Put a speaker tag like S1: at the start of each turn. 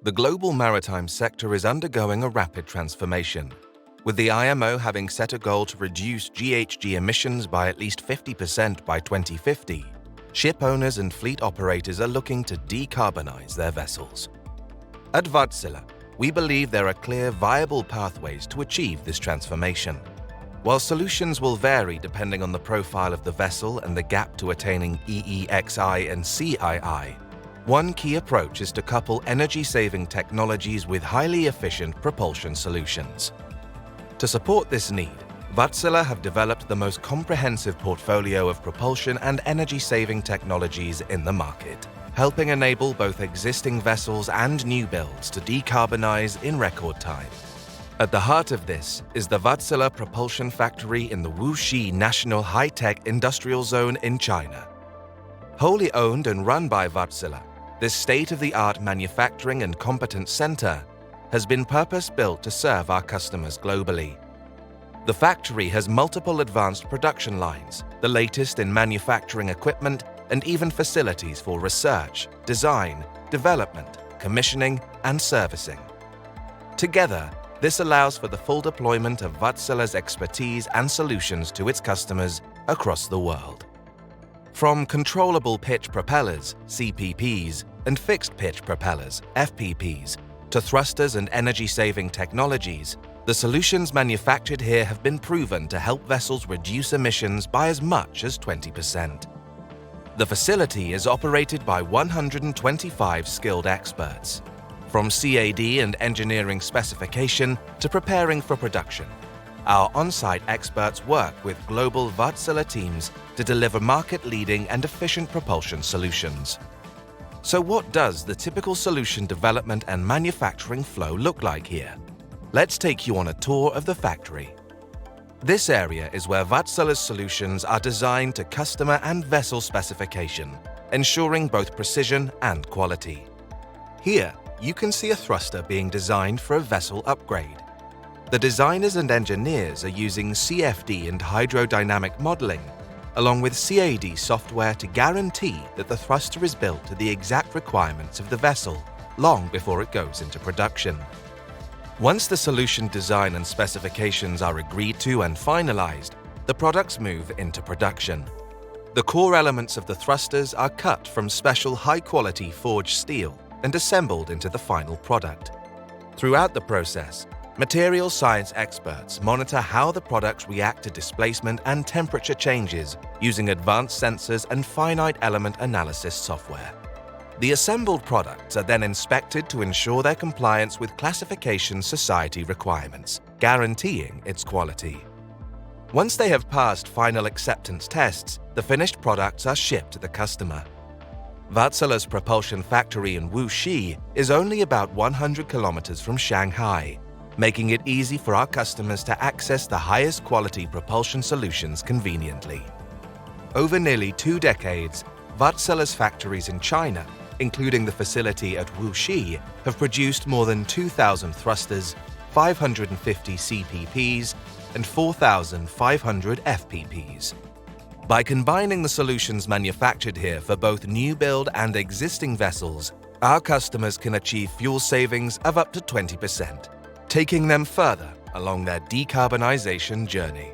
S1: The global maritime sector is undergoing a rapid transformation, with the IMO having set a goal to reduce GHG emissions by at least 50% by 2050. Ship owners and fleet operators are looking to decarbonize their vessels. At Wärtsilä, we believe there are clear, viable pathways to achieve this transformation. While solutions will vary depending on the profile of the vessel and the gap to attaining EEXI and CII, one key approach is to couple energy-saving technologies with highly efficient propulsion solutions. To support this need, Wärtsilä have developed the most comprehensive portfolio of propulsion and energy-saving technologies in the market, helping enable both existing vessels and new builds to decarbonize in record time. At the heart of this is the Wärtsilä Propulsion Factory in the Wuxi National High-Tech Industrial Zone in China. Wholly owned and run by Wärtsilä, this state-of-the-art manufacturing and competence center has been purpose-built to serve our customers globally. The factory has multiple advanced production lines, the latest in manufacturing equipment, and even facilities for research, design, development, commissioning, and servicing. Together, this allows for the full deployment of Wärtsilä's expertise and solutions to its customers across the world. From controllable pitch propellers, CPPs, and fixed pitch propellers, FPPs, to thrusters and energy-saving technologies, the solutions manufactured here have been proven to help vessels reduce emissions by as much as 20%. The facility is operated by 125 skilled experts. From CAD and engineering specification to preparing for production, our on-site experts work with global Wärtsilä teams to deliver market-leading and efficient propulsion solutions. So what does the typical solution development and manufacturing flow look like here? Let's take you on a tour of the factory. This area is where Wärtsilä's solutions are designed to customer and vessel specification, ensuring both precision and quality. Here, you can see a thruster being designed for a vessel upgrade. The designers and engineers are using CFD and hydrodynamic modeling, along with CAD software to guarantee that the thruster is built to the exact requirements of the vessel, long before it goes into production. Once the solution design and specifications are agreed to and finalized, the products move into production. The core elements of the thrusters are cut from special high-quality forged steel and assembled into the final product. Throughout the process, material science experts monitor how the products react to displacement and temperature changes using advanced sensors and finite element analysis software. The assembled products are then inspected to ensure their compliance with classification society requirements, guaranteeing its quality. Once they have passed final acceptance tests, the finished products are shipped to the customer. Wärtsilä's propulsion factory in Wuxi is only about 100 kilometers from Shanghai, making it easy for our customers to access the highest quality propulsion solutions conveniently. Over nearly 2 decades, Wärtsilä's factories in China, including the facility at Wuxi, have produced more than 2,000 thrusters, 550 CPPs, and 4,500 FPPs. By combining the solutions manufactured here for both new build and existing vessels, our customers can achieve fuel savings of up to 20%, taking them further along their decarbonization journey.